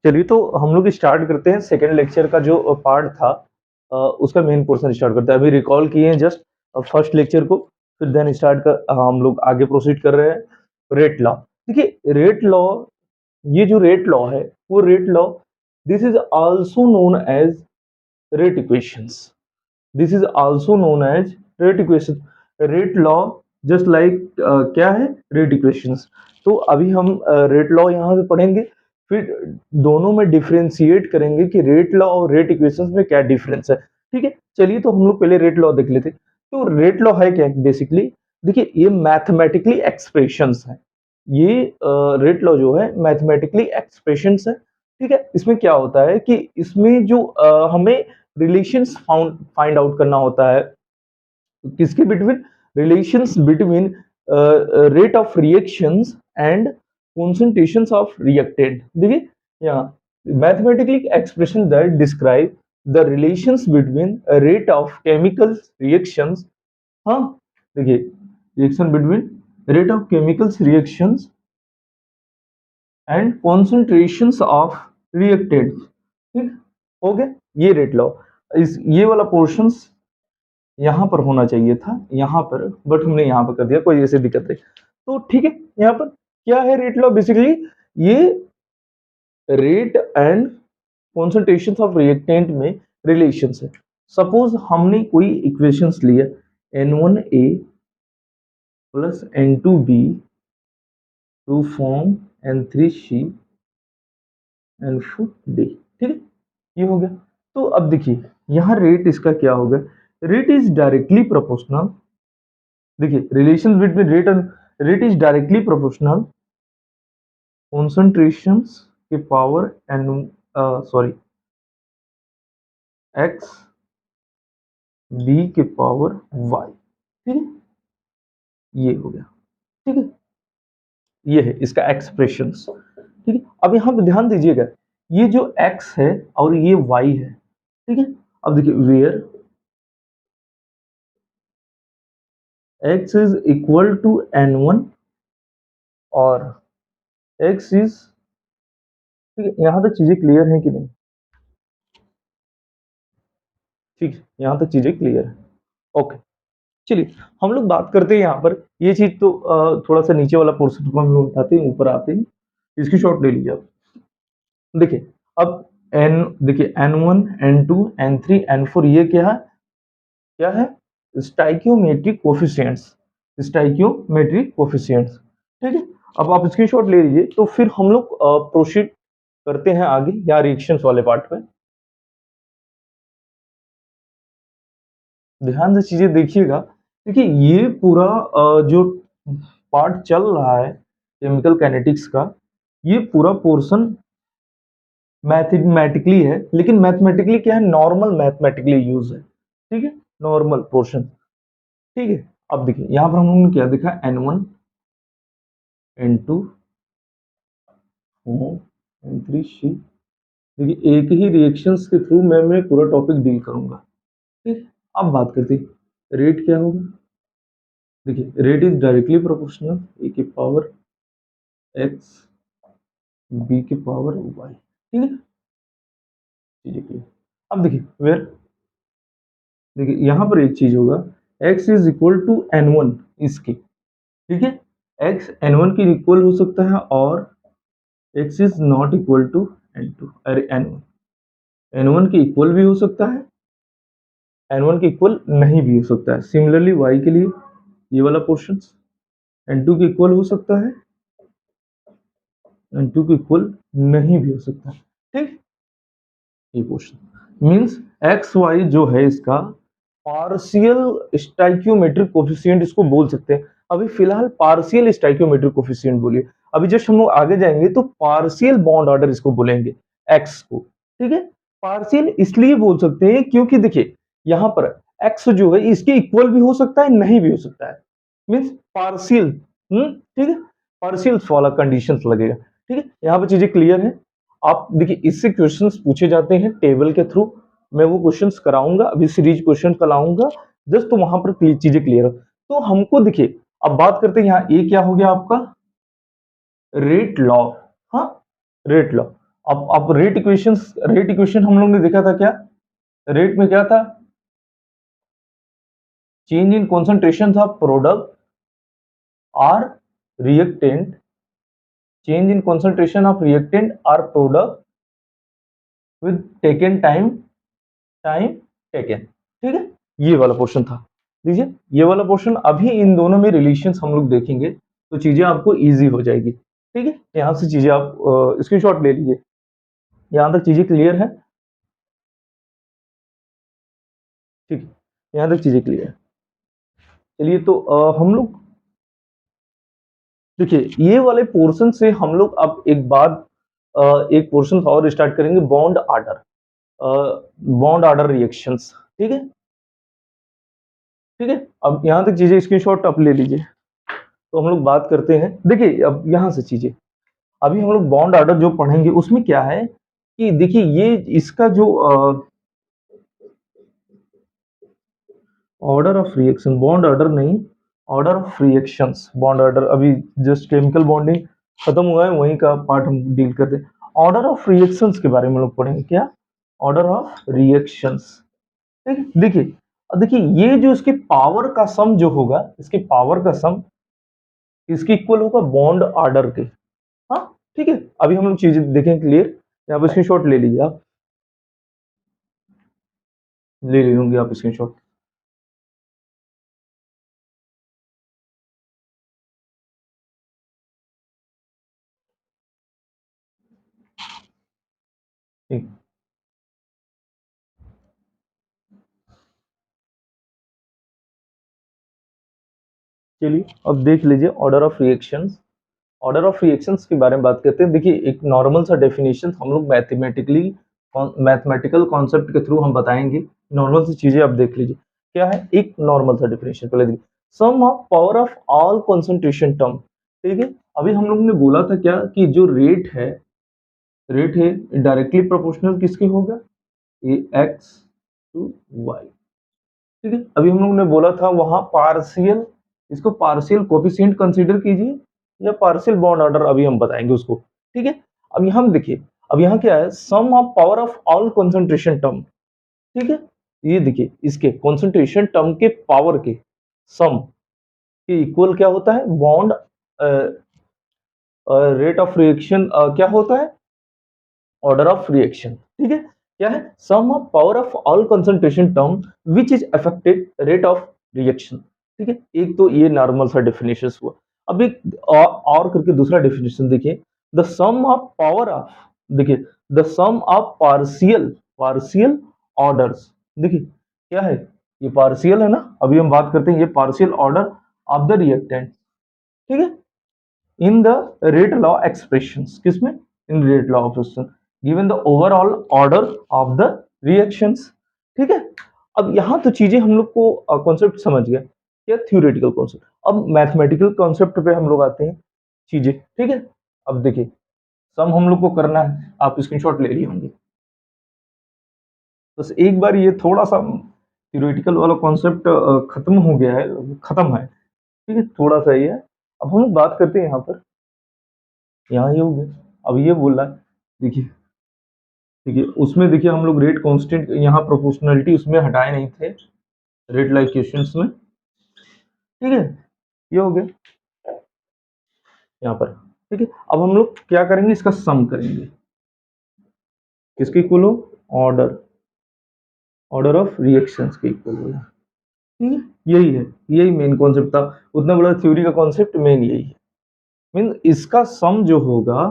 चलिए तो हम लोग स्टार्ट करते हैं सेकेंड लेक्चर का जो पार्ट था। उसका मेन पोर्शन स्टार्ट करते हैं। अभी रिकॉल किए हैं जस्ट फर्स्ट लेक्चर को, फिर देन स्टार्ट कर हम लोग आगे प्रोसीड कर रहे हैं। रेट लॉ, देखिए रेट लॉ, ये जो रेट लॉ है वो rate law, this is also known as rate equations. This is also known as rate equation. Rate law just like क्या है, रेट इक्वेशंस। तो अभी हम रेट लॉ यहाँ से पढ़ेंगे, फिर दोनों में डिफरेंशिएट करेंगे कि रेट लॉ और रेट इक्वेशंस में क्या डिफरेंस है। ठीक है, चलिए तो हम लोग पहले रेट लॉ देख लेते हैं। तो रेट लॉ है क्या बेसिकली, देखिए ये मैथमेटिकली एक्सप्रेशंस है। ये रेट लॉ जो है मैथमेटिकली एक्सप्रेशंस है। ठीक है, इसमें क्या होता है कि इसमें जो हमें रिलेशंस फाइंड आउट करना होता है, किसके between, relations between rate of reactions and concentrations of reactant। देखिए यहाँ mathematically expression that describe the relations between rate of chemical reactions. हाँ, देखिए reaction between rate of chemicals reactions and concentrations of reactant. ठीक हो गया, ये rate law. इस ये वाला पोर्शंस यहाँ पर होना चाहिए था, यहाँ पर, बट हमने यहाँ पर कर दिया, कोई ऐसी दिक्कत नहीं। तो ठीक है, यहाँ पर क्या है रेट लॉ, बेसिकली ये rate and concentration of reactant में रिलेशंस है। सपोज हमने कोई इक्वेशंस लिया N1A plus N2B to form N3C N4D। ठीक है, ये हो गया। तो अब देखिए यहाँ रेट इसका क्या होगा, रेट इज डायरेक्टली प्रोपोर्शनल। देखिए relation between rate and rate is directly proportional concentrations के power N, sorry, X B के पावर वाई। ठीक है, ये हो गया। ठीक है, ये है इसका एक्सप्रेशंस। ठीक है, अब यहाँ पे ध्यान दीजिएगा, ये जो x है और ये y है। ठीक है, अब देखिए where x is equal to n1 और x इज, ठीक है, यहाँ तक चीजें क्लियर है कि नहीं, ठीक है, यहाँ तक चीजें क्लियर है। ओके, चलिए हम लोग बात करते हैं यहाँ पर, ये चीज तो थोड़ा सा नीचे वाला पोर्शन को हम लोग उठाते हैं, ऊपर आते हैं, इसकी शॉट ले लीजिए आप। देखिए अब n, देखिए n1 n2 n3 n4, ये क्या है, स्टाइकियोमेट्रिक कोफिशिएंट्स। Stoichiometric coefficients. ठीक है, अब आप स्क्रीनशॉट ले लीजिए, तो फिर हम लोग प्रोसीड करते हैं आगे या रिएक्शंस वाले पार्ट में। ध्यान से चीजें देखिएगा। देखिए ये पूरा जो पार्ट चल रहा है केमिकल काइनेटिक्स का, ये पूरा पोर्शन मैथमेटिकली है, लेकिन मैथमेटिकली क्या है, नॉर्मल मैथमेटिकली यूज है। ठीक है, नॉर्मल पोर्शन। ठीक है, अब देखिए यहाँ पर हम लोगों ने क्या देखा, N1 N2 N3C। देखिए एक ही रिएक्शंस के थ्रू मैं पूरा टॉपिक डील करूंगा। ठीक, अब बात करते हैं रेट क्या होगा। देखिए रेट इज डायरेक्टली प्रोपोर्शनल ए के पावर एक्स बी के पावर वाई। ठीक है, चीजें क्लियर। अब देखिए वेयर, देखिए यहाँ पर एक चीज होगा, x is equal to n1 इसके। ठीक है, x n1 के इक्वल हो सकता है और x is not equal to n2, अरे n1 n1 के इक्वल भी हो सकता है, n1 के इक्वल नहीं भी हो सकता है। सिमिलरली y के लिए ये वाला पोर्शन n2 के इक्वल हो सकता है, n2 के इक्वल नहीं भी हो सकता है। ठीक, ये पोर्शन मींस एक्स वाई जो है इसका पार्शियल स्टाइकियोमेट्रिक कोफिशिएंट इसको बोल सकते हैं। अभी फिलहाल पार्शियल स्टाइकियोमेट्रिक कोफिशिएंट बोलिए, अभी जस्ट हम लोग आगे जाएंगे तो पार्शियल बॉन्ड ऑर्डर इसको बोलेंगे, एक्स को। ठीक है, पार्शियल इसलिए बोल सकते हैं क्योंकि देखिए यहाँ पर एक्स जो है इसके इक्वल भी हो सकता है, नहीं भी हो सकता है, मींस पार्शियल। ठीक है, पार्शियल वाला कंडीशंस लगेगा। ठीक है, यहाँ पर चीजें क्लियर है। आप देखिए इससे क्वेश्चंस पूछे जाते हैं टेबल के थ्रू, मैं वो क्वेश्चंस कराऊंगा, अभी सीरीज क्वेश्चन कराऊंगा जस्ट, तो वहां पर चीजें क्लियर हो। तो हमको देखिए अब बात करते हैं यहाँ, ये क्या हो गया आपका, रेट लॉ। हाँ, रेट लॉ। अब रेट इक्वेशन हम लोग ने देखा था क्या, रेट में क्या था, चेंज इन कॉन्सेंट्रेशन था product or reactant, change in concentration of reactant or product with taken time, time taken, ठीक है, ये वाला पोर्शन था। लीजिए ये वाला पोर्शन, अभी इन दोनों में रिलेशंस हम लोग देखेंगे तो चीजें आपको इजी हो जाएगी, ठीक है। यहाँ से चीजें आप स्क्रीनशॉट ले लीजिए, यहाँ तक चीजें क्लियर है, ठीक है, यहाँ तक चीजें क्लियर है। चलिए तो हम लोग देखिए ये वाले पोर्शन से हम लोग अब एक बात, एक पोर्शन और स्टार्ट करेंगे, bond order, bond order reactions, ठीक है, ठीक है। अब यहाँ तक चीजें स्क्रीनशॉट आप ले लीजिए। तो हम लोग बात करते हैं, देखिए अब यहाँ से चीजें, अभी हम लोग बॉन्ड ऑर्डर जो पढ़ेंगे उसमें क्या है कि देखिए ये इसका जो order of reaction, bond order नहीं, order of reactions, bond order अभी जस्ट केमिकल बॉन्डिंग खत्म हुआ है, वहीं का पार्ट हम डील करते हैं। ऑर्डर ऑफ रिएक्शंस के बारे में लोग पढ़ेंगे, क्या, ऑर्डर ऑफ रिएक्शंस, ठीक है। देखिए अब देखिए ये जो इसके पावर का सम जो होगा, इसके पावर का सम इसके इक्वल होगा बॉन्ड ऑर्डर के, हाँ ठीक है। अभी हम लोग चीजें देखें क्लियर, यहाँ पर स्क्रीनशॉट ले लीजिए, आप ले होंगे आप स्क्रीनशॉट। ठीक, चलिए अब देख लीजिए order of reactions, order of reactions के बारे में बात करते हैं। देखिए एक नॉर्मल सा डेफिनेशन हम लोग मैथमेटिकल कॉन्सेप्ट के थ्रू हम बताएंगे, नॉर्मल सी चीजें आप देख लीजिए। क्या है एक नॉर्मल सा डेफिनेशन, पहले देखिए, sum of power of all concentration term, ठीक है। अभी हम लोग ने बोला था क्या कि जो रेट है डायरेक्टली प्रोपोर्शनल किसके होगा, ये एक्स टू वाई, ठीक है। अभी हम लोग ने बोला था वहां पार्शियल, इसको पार्शियल कोफिशिएंट कंसीडर कीजिए या पार्शियल बॉन्ड ऑर्डर, अभी हम बताएंगे उसको, ठीक है। अब यहाँ हम देखिए, अब यहाँ क्या है, sum of power of all concentration term, ठीक है। ये देखिए इसके कंसंट्रेशन टर्म के पावर के सम के इक्वल क्या होता है, बॉन्ड रेट ऑफ रिएक्शन, क्या होता है, ऑर्डर ऑफ रिएक्शन, ठीक है। क्या है, sum of power of all concentration term which is affected rate of reaction, ठीक है। एक तो ये नॉर्मल सा डेफिनेशन हुआ। अब एक और करके दूसरा डेफिनेशन देखिए, the sum of power of, देखिए the sum of partial, partial orders, देखिए क्या है, ये पार्शियल है ना, अभी हम बात करते हैं ये partial order of the reactant, ठीक है, in the rate law expressions, किसमें, in rate law operation given the overall order of the reactions, ठीक है। अब यहां तो चीजें हम लोग को कॉन्सेप्ट समझ गए, क्या थ्योरेटिकल कॉन्सेप्ट, अब मैथमेटिकल कॉन्सेप्ट पे हम लोग आते हैं चीजें, ठीक है। अब देखिए सम हम लोग को करना है, आप स्क्रीनशॉट ले लिए होंगे, बस एक बार ये थोड़ा सा थ्योरेटिकल वाला कॉन्सेप्ट खत्म हो गया है, खत्म है, ठीक है, थोड़ा सा ही है। अब हम लोग बात करते हैं यहाँ पर, यहाँ ये हो गया, अब ये बोल रहा है, देखिए देखिए उसमें देखिए हम लोग रेट कांस्टेंट, यहाँ प्रोपोर्शनलिटी उसमें हटाए नहीं थे रेट लाइक क्वेश्चंस में, ठीक है, ये हो गया यहाँ पर, ठीक है। अब हम लोग क्या करेंगे, इसका सम करेंगे, किसके इक्वल हो, ऑर्डर, ऑर्डर ऑफ रिएक्शंस के इक्वल हो, ठीक है। यही है, यही मेन कॉन्सेप्ट था, उतना बड़ा थ्योरी का कॉन्सेप्ट मेन यही है, मीन इसका सम जो होगा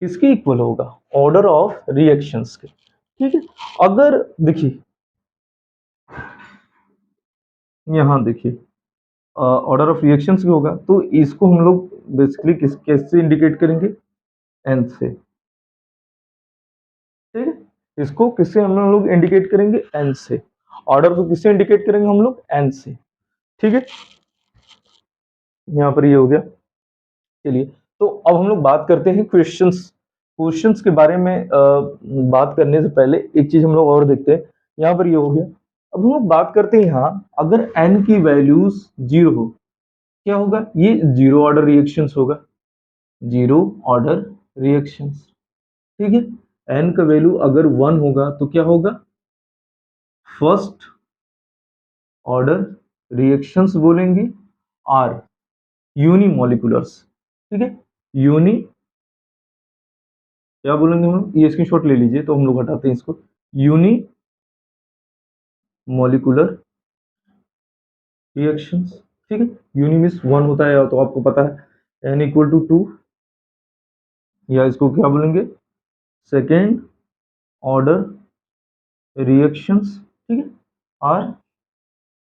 किसके इक्वल होगा, ऑर्डर ऑफ रिएक्शंस के, ठीक है। अगर देखिए यहाँ देखिए ऑर्डर ऑफ रिएक्शंस भी होगा, तो इसको हम लोग बेसिकली किस कैसे इंडिकेट करेंगे, एन से, ठीक है। इसको किससे हम लोग इंडिकेट करेंगे, एन से, ऑर्डर को किससे इंडिकेट करेंगे हम लोग, एन से, ठीक है। यहाँ पर ये हो गया, चलिए तो अब हम लोग बात करते हैं क्वेश्चंस, क्वेश्चंस के बारे में बात करने से पहले एक चीज हम लोग और देखते हैं, यहाँ पर ये हो गया। अब हम लोग बात करते हैं यहाँ, अगर एन की वैल्यूज जीरो हो, क्या होगा, ये जीरो ऑर्डर रिएक्शंस होगा, जीरो ऑर्डर रिएक्शंस, ठीक है। एन का वैल्यू अगर 1 होगा तो क्या होगा, फर्स्ट ऑर्डर रिएक्शंस बोलेंगे आर यूनिमोलिकुलर्स, ठीक है। यूनि क्या बोलेंगे हम, ये स्क्रीनशॉट ले लीजिए, तो हम लोग हटाते हैं इसको। यूनि मोलिकुलर रिएक्शंस, ठीक है। यूनि मीन्स 1 होता है, तो आपको पता है एन इक्वल टू 2, या इसको क्या बोलेंगे, सेकेंड ऑर्डर रिएक्शंस, ठीक है, आर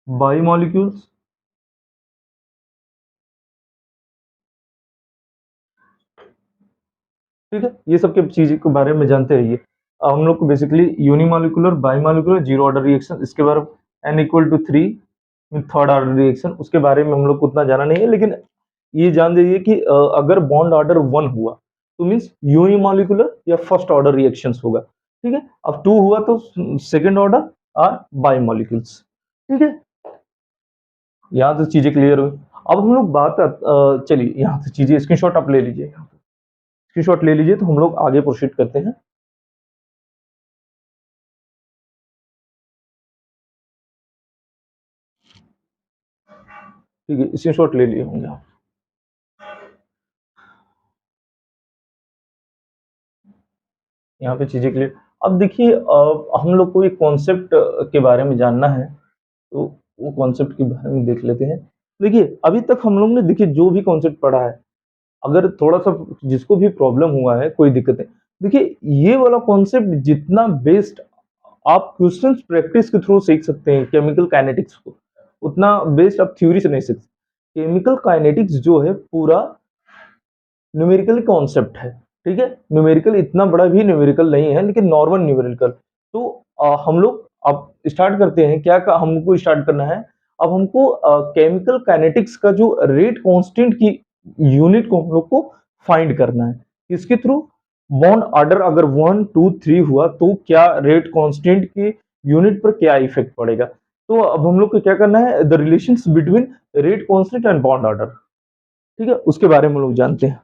बाई मॉलिक्यूल्स, ठीक है। ये सब के चीज के बारे में जानते रहिए। अब हम लोग को basically unimolecular, bimolecular, zero order reaction, इसके बारे में n equal to 3 third order reaction, उसके बारे में हम लोग को उतना जाना नहीं है, लेकिन ये जान जाइए कि अगर बॉन्ड ऑर्डर 1 हुआ तो मीन्स यूनिमोलिकुलर या फर्स्ट ऑर्डर रिएक्शंस होगा, ठीक है। अब 2 हुआ तो सेकंड ऑर्डर और बाईमोलिक्यूल्स, ठीक है। यहाँ तक चीजें क्लियर हुई। अब हम लोग बात चलिए यहाँ से चीजें स्क्रीनशॉट आप ले लीजिए, स्क्रीनशॉट ले लीजिए, तो हम लोग आगे प्रोसीड करते हैं। ठीक है, स्क्रीनशॉट ले लिए होंगे आप। यहाँ पे चीजें क्लियर। अब देखिए हम लोग को एक कॉन्सेप्ट के बारे में जानना है, तो वो कॉन्सेप्ट के बारे में देख लेते हैं। देखिए अभी तक हम लोग ने देखिए जो भी कॉन्सेप्ट पढ़ा है, अगर थोड़ा सा जिसको भी प्रॉब्लम हुआ है, कोई दिक्कत है, देखिए ये वाला कॉन्सेप्ट जितना बेस्ट आप क्वेश्चंस प्रैक्टिस के थ्रू सीख सकते हैं केमिकल काइनेटिक्स को, उतना बेस्ट आप थ्योरी से नहीं सीख सकते। केमिकल काइनेटिक्स जो है पूरा न्यूमेरिकल कॉन्सेप्ट है, ठीक है। न्यूमेरिकल इतना बड़ा भी न्यूमेरिकल नहीं है, लेकिन नॉर्मल न्यूमेरिकल। तो हम लोग अब स्टार्ट करते हैं, हमको स्टार्ट करना है। अब हमको केमिकल काइनेटिक्स का जो रेट कांस्टेंट की यूनिट को हम लोग को फाइंड करना है, इसके थ्रू बॉन्ड ऑर्डर अगर 1 2 3 हुआ तो क्या रेट कांस्टेंट के यूनिट पर क्या इफेक्ट पड़ेगा। तो अब हम लोग को क्या करना है, the relations between rate constant and bond order, ठीक है, उसके बारे में हम लोग जानते हैं।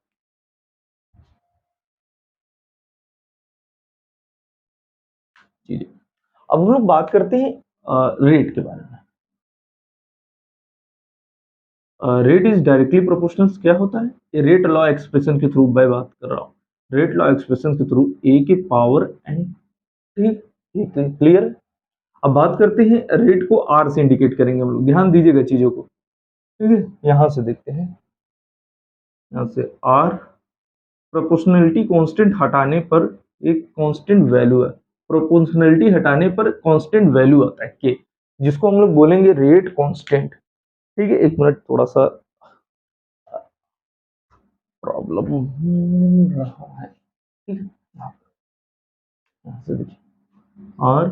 चीजें अब हम लोग बात करते हैं रेट के बारे में। रेट इज डायरेक्टली प्रोपोर्शनल क्या होता है, ये रेट लॉ एक्सप्रेशन के थ्रू मैं बात कर रहा हूँ। रेट लॉ एक्सप्रेशन के थ्रू ए की पावर एन, ठीक, ये क्लियर है। अब बात करते हैं रेट को आर से इंडिकेट करेंगे हम लोग, ध्यान दीजिएगा चीजों को, ठीक है। यहां से देखते हैं, यहां से आर प्रोपोर्शनलिटी कांस्टेंट हटाने पर एक कांस्टेंट वैल्यू है, प्रोपोर्शनलिटी हटाने पर कांस्टेंट वैल्यू आता है के, जिसको हम लोग बोलेंगे रेट कांस्टेंट, ठीक है। एक मिनट, थोड़ा सा प्रॉब्लम हो रहा है, ठीक है। यहाँ से देखिए, आर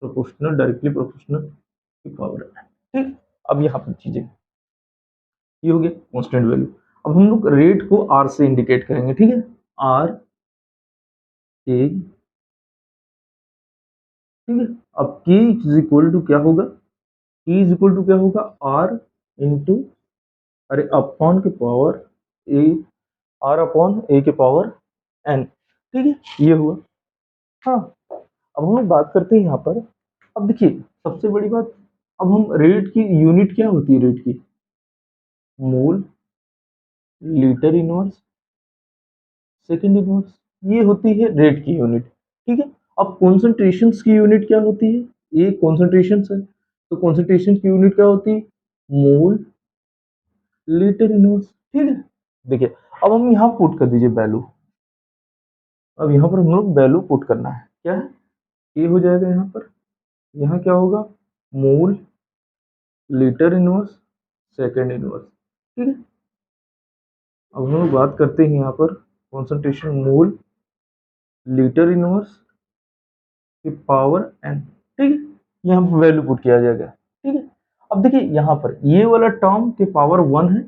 प्रोपोर्शनल, डायरेक्टली प्रोपोर्शनल की पावर है, ठीक। अब यहाँ पर चीजें ये हो गया कांस्टेंट वैल्यू। अब हम लोग रेट को आर से इंडिकेट करेंगे, ठीक है। आर के, ठीक है। अब के इज इक्वल टू क्या होगा, के इज इक्वल टू क्या होगा, आर इंटू, अरे अपॉन के पावर ए, आर अपॉन ए के पावर एन, ठीक है, ये हुआ। हाँ, अब हम लोग बात करते हैं यहाँ पर। अब देखिए सबसे बड़ी बात, अब हम रेट की यूनिट क्या होती है, रेट की मोल, लीटर इनवर्स, सेकेंड इनवर्स, ये होती है रेट की यूनिट, ठीक है। अब कॉन्सेंट्रेशन की यूनिट क्या होती है, ये कॉन्सेंट्रेशन है, तो कॉन्सेंट्रेशन की यूनिट क्या होती है, मोल लीटर इनवर्स, ठीक है। देखिए अब हम यहाँ पुट कर दीजिए वैल्यू, अब यहाँ पर हम लोग वैल्यू पुट करना है, क्या है, ये हो जाएगा यहाँ पर, यहाँ क्या होगा, mole litre inverse second inverse, ठीक है। अब हम लोग बात करते हैं यहाँ पर कॉन्सेंट्रेशन मोल लीटर इनवर्स की पावर एन, ठीक है। यहाँ पर वैल्यू पुट किया जाएगा, ठीक है। अब देखिए यहाँ पर ये वाला टर्म के पावर 1 है,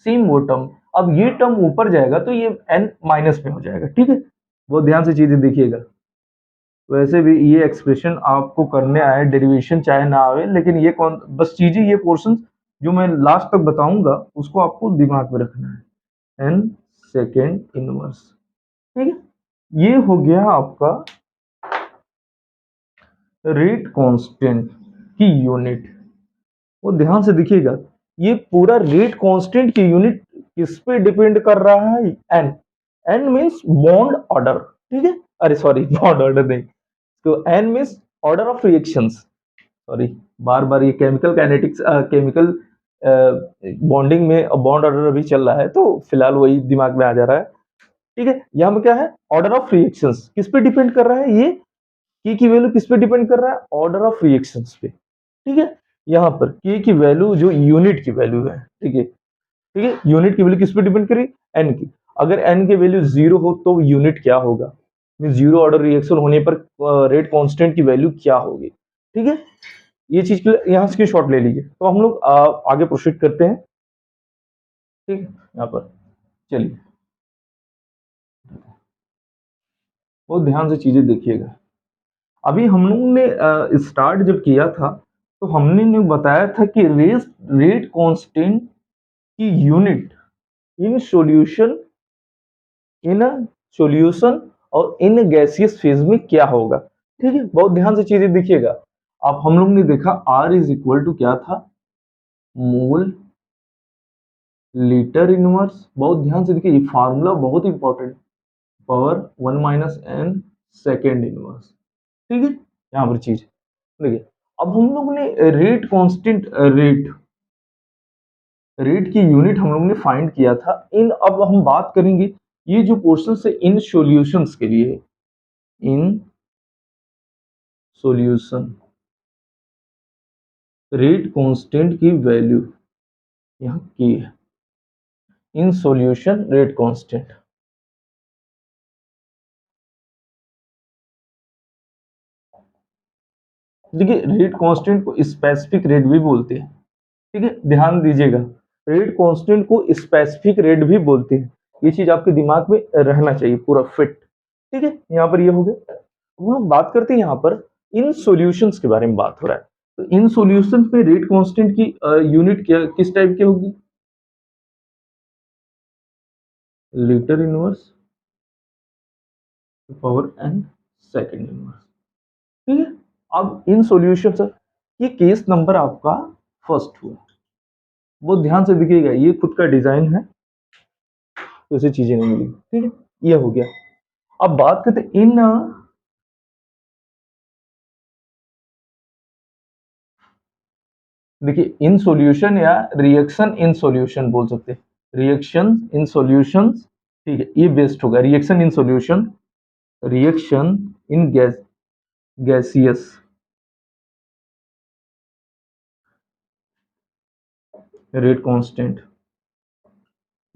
सेम वो टर्म, अब ये टर्म ऊपर जाएगा तो ये एन माइनस में हो जाएगा, ठीक है। बहुत ध्यान से चीजें देखिएगा। वैसे भी ये एक्सप्रेशन आपको करने आए, डेरिवेशन चाहे ना आवे, लेकिन ये कौन, बस चीजें ये पोर्शन जो मैं लास्ट तक बताऊंगा उसको आपको दिमाग में रखना है, एन सेकेंड इनवर्स, ठीक है। ये हो गया आपका रेट कांस्टेंट की यूनिट। वो ध्यान से देखिएगा, ये पूरा रेट कांस्टेंट की यूनिट किस पे डिपेंड कर रहा है? N. N means bond order, ठीक है, अरे सॉरी बॉन्ड ऑर्डर नहीं, तो N means order of reactions. Sorry, बार बार ये केमिकल काइनेटिक्स, केमिकल बॉन्डिंग में बॉन्ड ऑर्डर अभी चल रहा है तो फिलहाल वही दिमाग में आ जा रहा है। ठीक है, यहाँ पे क्या है? ऑर्डर ऑफ रिएक्शंस किस पे डिपेंड कर रहा है? ये की वैल्यू किस पे डिपेंड कर रहा है? ऑर्डर ऑफ रिएक्शंस पे। ठीक है, यहाँ पर के की वैल्यू जो यूनिट की वैल्यू है, ठीक है, ठीक है, यूनिट की वैल्यू किस पे डिपेंड करी? एन की। अगर एन की वैल्यू जीरो हो तो यूनिट क्या होगा? जीरो ऑर्डर रिएक्शन होने पर रेट कांस्टेंट की वैल्यू क्या होगी? ठीक है, ये चीज के लिए यहाँ स्क्रीनशॉट ले लीजिए। तो हम लोग आगे प्रोसीड करते हैं। ठीक है, यहाँ पर चलिए, बहुत ध्यान से चीजें देखिएगा। अभी हम लोग ने स्टार्ट जब किया था तो हमने ने बताया था कि रेट कांस्टेंट की unit in solution, in solution और इन गैसियस फेज में क्या होगा? ठीक है, बहुत ध्यान से चीजें देखिएगा। अब हम लोग ने देखा R इज इक्वल टू क्या था? मोल लीटर इनवर्स। बहुत ध्यान से देखिए, ये फार्मूला बहुत important. Power 1 - n second inverse. ठीक है, यहाँ पर चीज देखिए। अब हम लोग ने रेट कांस्टेंट, रेट की यूनिट हम लोग ने फाइंड किया था। इन अब हम बात करेंगे ये जो पोर्शन है इन सॉल्यूशंस के लिए, इन सॉल्यूशन रेट कांस्टेंट की वैल्यू यहाँ की है, इन सॉल्यूशन रेट कांस्टेंट। देखिए, रेट कांस्टेंट को स्पेसिफिक रेट भी बोलते हैं। ठीक है, ध्यान दीजिएगा, रेट कांस्टेंट को स्पेसिफिक रेट भी बोलते हैं। ये चीज आपके दिमाग में रहना चाहिए, पूरा फिट। ठीक है, यहाँ पर ये हो गया। हम लोग बात करते हैं यहाँ पर इन सॉल्यूशंस के बारे में बात हो रहा है। तो इन सॉल्यूशंस में रेट कांस्टेंट की यूनिट क्या किस टाइप की होगी? Litre inverse power n second inverse. ठीक है, अब इन सॉल्यूशंस, ये केस नंबर आपका फर्स्ट हुआ। वो ध्यान से देखिएगा, ये खुद का डिजाइन है तो ऐसी चीजें नहीं मिलेगी। ठीक है, ये हो गया। अब बात करते हैं इन, देखिए इन सॉल्यूशन या रिएक्शन इन सॉल्यूशन बोल सकते हैं, रिएक्शन इन सॉल्यूशंस। ठीक है, ये बेस्ट होगा, reaction in solution, reaction in gaseous rate constant,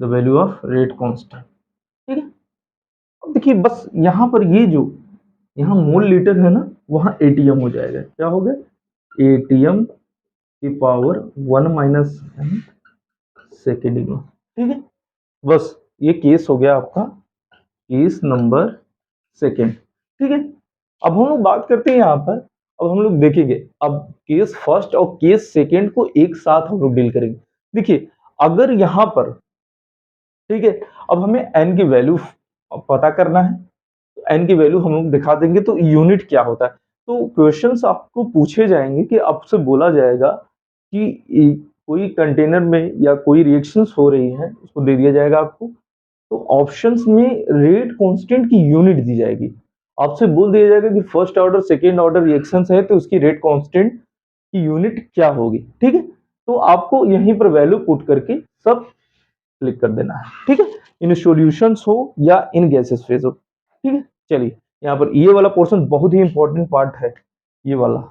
the value of rate constant. ठीक है, अब देखिए बस यहाँ पर ये जो यहाँ मोल लीटर है ना, वहां एटीएम हो जाएगा। क्या हो गया? एटीएम की पावर 1 - n सेकेंड इनवर्स। ठीक है, बस ये केस हो गया आपका, केस नंबर सेकेंड। ठीक है, अब हम लोग बात करते हैं यहाँ पर। अब हम लोग देखेंगे, अब केस फर्स्ट और केस सेकेंड को एक साथ हम लोग डील करेंगे। देखिए, अगर यहाँ पर, ठीक है, अब हमें एन की वैल्यू पता करना है, तो एन की वैल्यू हम लोग दिखा देंगे तो यूनिट क्या होता है। तो क्वेश्चंस आपको पूछे जाएंगे कि आपसे बोला जाएगा कि कोई कंटेनर में या कोई रिएक्शंस हो रही है, उसको दे दिया जाएगा आपको। तो ऑप्शंस में रेट कांस्टेंट की यूनिट दी जाएगी। आपसे बोल दिया जाएगा कि first order second order reactions है तो उसकी रेट कांस्टेंट की यूनिट क्या होगी। ठीक है, तो आपको यहीं पर वैल्यू पुट करके सब क्लिक कर देना है। ठीक है, इन सॉल्यूशंस हो या इन गैसेस फेज हो। ठीक है, चलिए यहाँ पर ये वाला पोर्शन बहुत ही इंपॉर्टेंट पार्ट है। ये वाला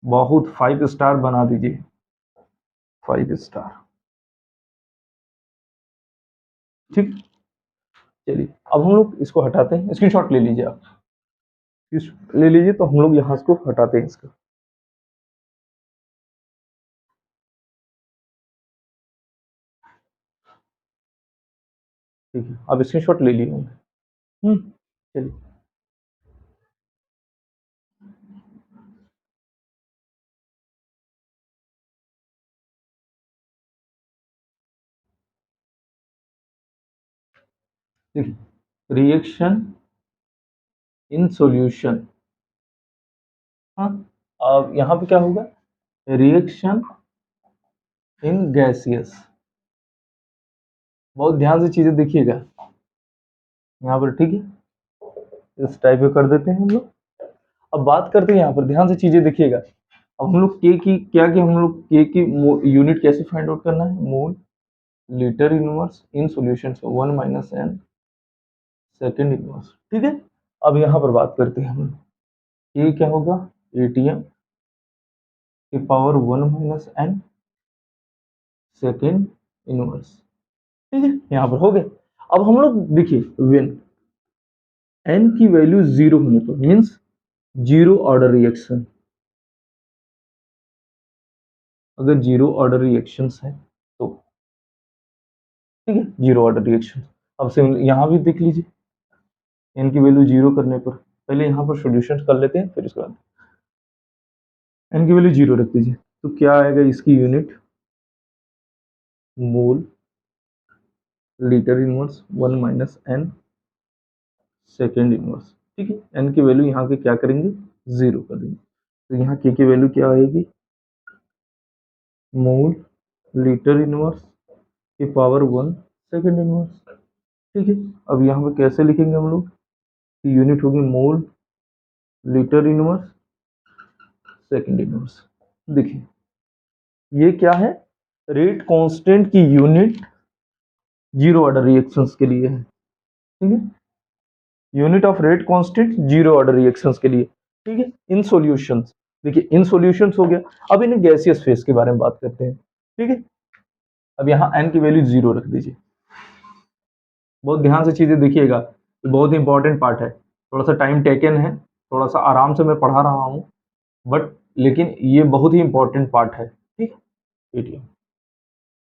बहुत 5 स्टार बना दीजिए, 5 स्टार। ठीक, चलिए अब हम लोग इसको हटाते हैं, स्क्रीनशॉट ले लीजिए आप, ले लीजिए। तो हम लोग यहाँ इसको हटाते हैं इसका। ठीक है, अब स्क्रीनशॉट ले लिए होंगे। चलिए, ठीक है, रिएक्शन इन सॉल्यूशन। हाँ, अब यहाँ पे क्या होगा, रिएक्शन इन गैसियस। बहुत ध्यान से चीजें देखिएगा यहाँ पर, ठीक है, इस टाइप में कर देते हैं हम लोग। अब बात करते हैं यहाँ पर, ध्यान से चीजें देखिएगा। अब हम लोग के की क्या, कि हम लोग के की यूनिट कैसे फाइंड आउट करना है, mole litre inverse in solution, 1 minus n second inverse, ठीक है। अब यहाँ पर बात करते हैं हम, ये क्या होगा, एटीएम की power 1 minus n second inverse, ठीक है, यहाँ पर हो गए। अब हम लोग देखिए, व्हेन एन की वैल्यू जीरो होने पर मीन्स जीरो ऑर्डर रिएक्शन, अगर जीरो ऑर्डर रिएक्शंस है तो, ठीक है, जीरो ऑर्डर रिएक्शन। अब से यहाँ भी देख लीजिए, एन की वैल्यू जीरो करने पर, पहले यहाँ पर सॉल्यूशन कर लेते हैं, फिर इसके बाद एन की वैल्यू जीरो रख दीजिए, तो क्या आएगा इसकी unit, mole litre inverse 1 minus n second inverse, ठीक है। एन की वैल्यू यहाँ के क्या करेंगे, जीरो कर देंगे, तो यहाँ के की वैल्यू क्या आएगी, मोल लीटर इनवर्स की पावर 1 सेकेंड इनवर्स, ठीक है। अब यहाँ पे कैसे लिखेंगे हम लोग, यूनिट होगी मोल लीटर इनवर्स सेकेंड इनवर्स। देखिए ये क्या है, रेट कांस्टेंट की यूनिट जीरो ऑर्डर रिएक्शंस के लिए है, ठीक है, unit of rate constant zero order reactions के लिए, ठीक है, इन सॉल्यूशंस। देखिए इन सॉल्यूशंस हो गया। अब इन्हें गैसियस फेज के बारे में बात करते हैं, ठीक है। अब यहाँ एन की वैल्यू जीरो रख दीजिए, बहुत ध्यान से चीजें देखिएगा, ये बहुत ही इंपॉर्टेंट पार्ट है, थोड़ा सा टाइम टेकन है, थोड़ा सा आराम से मैं पढ़ा रहा हूँ, बट लेकिन ये बहुत ही इंपॉर्टेंट पार्ट है, ठीक। एटीएम,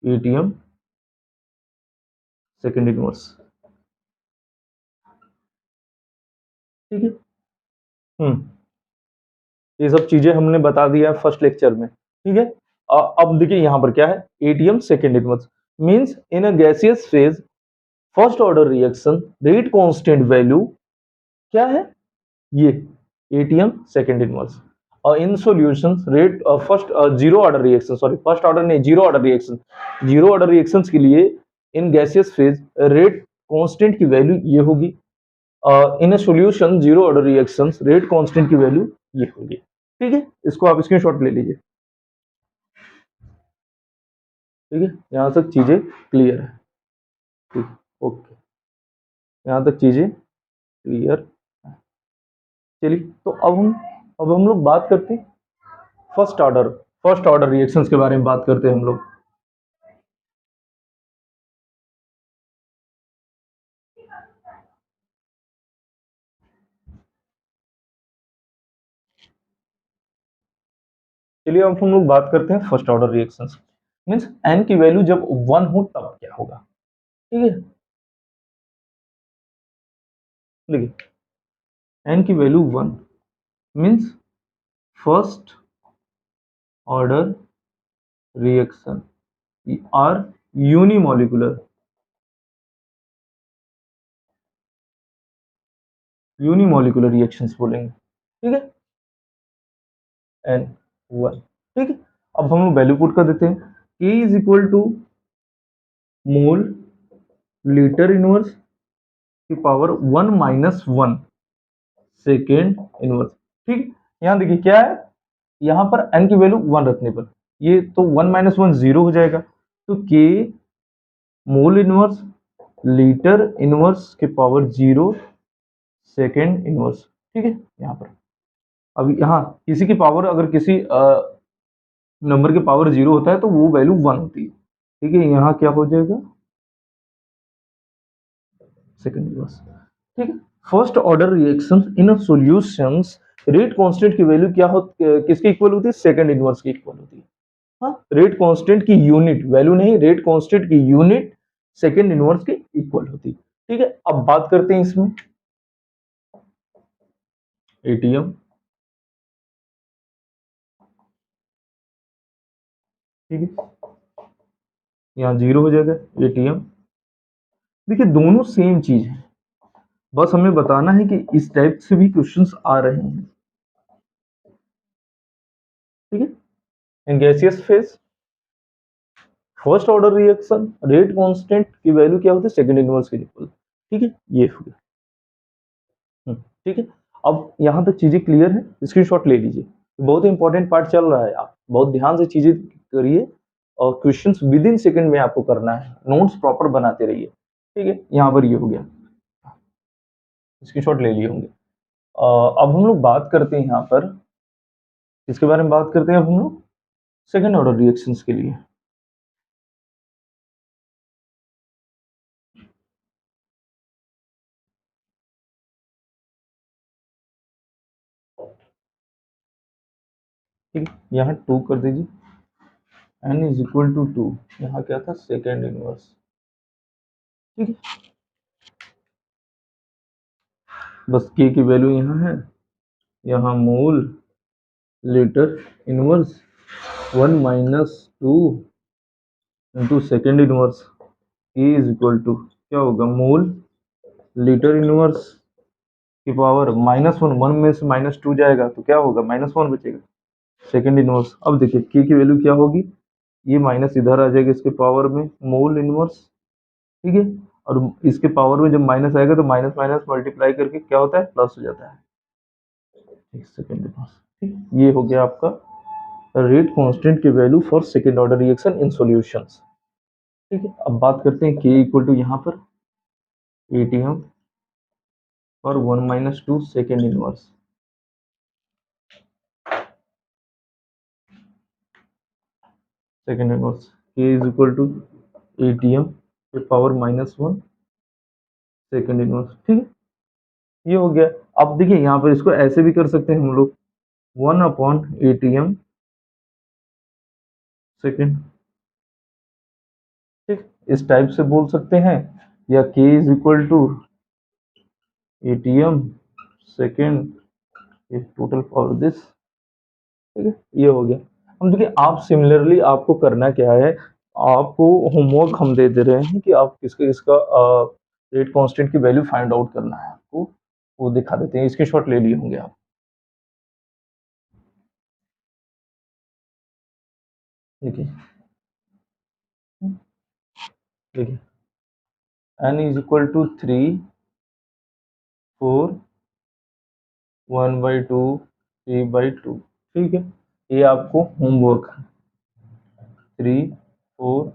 एटीएम सेकेंड इनवर्स, ठीक है। ये सब चीजें हमने बता दिया फर्स्ट लेक्चर में, ठीक है। अब देखिए यहाँ पर क्या है, atm second inverse means in a gaseous phase first order reaction rate constant value क्या है, ये एटीएम सेकेंड इनवर्स, और in solutions rate first zero order reaction, sorry first order नहीं, zero order reaction, zero order reactions के लिए in gaseous phase rate constant की value ये होगी, in solution zero order reactions rate constant की value ये होगी, ठीक है। इसको आप स्क्रीनशॉट ले लीजिए, ठीक है, यहाँ तक चीजें क्लियर है, ठीक, ओके, यहाँ तक चीजें क्लियर। चलिए तो अब हम लोग बात करते हैं फर्स्ट ऑर्डर रिएक्शंस के बारे में बात करते हैं हम लोग। चलिए अब हम लोग बात करते हैं first order reactions, means n की वैल्यू जब वन हो तब क्या होगा, ठीक है। देखिए एन की value one means first order reaction or unimolecular reactions बोलेंगे, ठीक है, एन वन, ठीक है। अब हम लोग वैल्यू पुट कर देते हैं, k is equal to mole litre inverse की पावर 1 माइनस 1 सेकेंड इनवर्स, ठीक। यहाँ देखिए क्या है, यहाँ पर एन की वैल्यू 1 रखने पर ये तो 1 माइनस 1 जीरो हो जाएगा, तो के मोल इनवर्स लीटर इनवर्स के पावर 0 सेकेंड इनवर्स, ठीक है। यहाँ पर अब यहाँ किसी की पावर, अगर किसी नंबर के पावर 0 होता है तो वो वैल्यू 1 होती है, ठीक है। यहाँ क्या हो जाएगा, सेकेंड इनवर्स, ठीक है। First order reactions in solutions rate constant की वैल्यू क्या हो, किसके इक्वल होती है, सेकंड इनवर्स की इक्वल होती है। हाँ, रेट कांस्टेंट की यूनिट, वैल्यू नहीं, रेट कांस्टेंट की यूनिट सेकंड इनवर्स के इक्वल होती है, ठीक है। अब बात करते हैं इसमें एटीएम, ठीक है, यहाँ जीरो हो जाएगा एटीएम। देखिए दोनों सेम चीज है, बस हमें बताना है कि इस टाइप से भी क्वेश्चंस आ रहे हैं, ठीक है। इन gaseous phase first order reaction rate constant की वैल्यू क्या होती है, सेकंड इनवर्स के इक्वल, ठीक है, ये हो गया। ठीक है, अब यहाँ तक चीजें क्लियर है, स्क्रीनशॉट ले लीजिए, बहुत ही इंपॉर्टेंट पार्ट चल रहा है, आप बहुत ध्यान से चीजें करिए और क्वेश्चंस विद इन सेकंड में आपको करना है, नोट्स प्रॉपर बनाते रहिए, ठीक है। यहाँ पर ये हो गया, स्क्रीनशॉट ले लिए होंगे। अब हम लोग बात करते हैं यहाँ पर, इसके बारे में बात करते हैं अब हम लोग सेकंड ऑर्डर रिएक्शंस के लिए। ठीक है, यहाँ 2 कर दीजिए, n इज इक्वल टू 2, यहाँ क्या था, सेकेंड इनवर्स, ठीक है। बस k की वैल्यू यहाँ है, यहाँ mole litre inverse 1 minus 2 into second inverse, k is equal to क्या होगा, मोल लीटर इनवर्स की पावर -1, 1 में से -2 जाएगा तो क्या होगा, -1 बचेगा, सेकेंड इनवर्स। अब देखिए k की वैल्यू क्या होगी, ये माइनस इधर आ जाएगा इसके पावर में, मोल इनवर्स, ठीक है। और इसके पावर में जब माइनस आएगा तो माइनस माइनस मल्टीप्लाई करके क्या होता है, प्लस हो जाता है, एक सेकेंड के पास, ठीक। ये हो गया आपका रेट कांस्टेंट की value for second order reaction in solutions, ठीक है। अब बात करते हैं k इक्वल टू यहाँ पर एटीएम और 1 minus 2 second inverse, second inverse k is equal to ATM के पावर -1 सेकेंड इनवर्स, ठीक है, ये हो गया। अब देखिए यहाँ पर इसको ऐसे भी कर सकते हैं हम लोग, 1 अपॉन एटीएम सेकेंड, ठीक, इस टाइप से बोल सकते हैं, या k is equal to ATM second total power this, ठीक है, ये हो गया। हम देखिए आप सिमिलरली आपको करना क्या है, आपको होमवर्क हम दे दे रहे हैं कि आप किसके इसका रेट कांस्टेंट की वैल्यू फाइंड आउट करना है आपको, वो दिखा देते हैं, इसके शॉट ले लिए होंगे आप, देखिए देखिए n इज इक्वल टू 3 4 1/2 3/2, ठीक है, ये आपको होमवर्क है, 3 4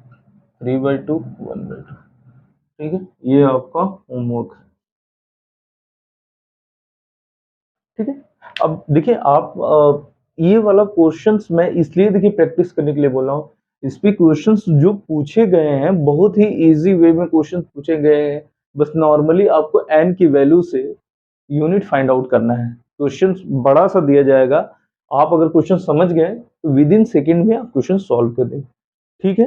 3/2 1/2, ठीक है, ये आपका होमवर्क है, ठीक है। अब देखिए आप ये वाला क्वेश्चंस मैं इसलिए देखिए प्रैक्टिस करने के लिए बोल रहा हूँ, इस पे क्वेश्चंस जो पूछे गए हैं बहुत ही इजी वे में क्वेश्चन पूछे गए हैं, बस नॉर्मली आपको n की वैल्यू से यूनिट फाइंड आउट करना है, क्वेश्चन बड़ा सा दिया जाएगा, आप अगर क्वेश्चन समझ गए तो विद इन सेकेंड में आप क्वेश्चन सॉल्व कर देंगे, ठीक है।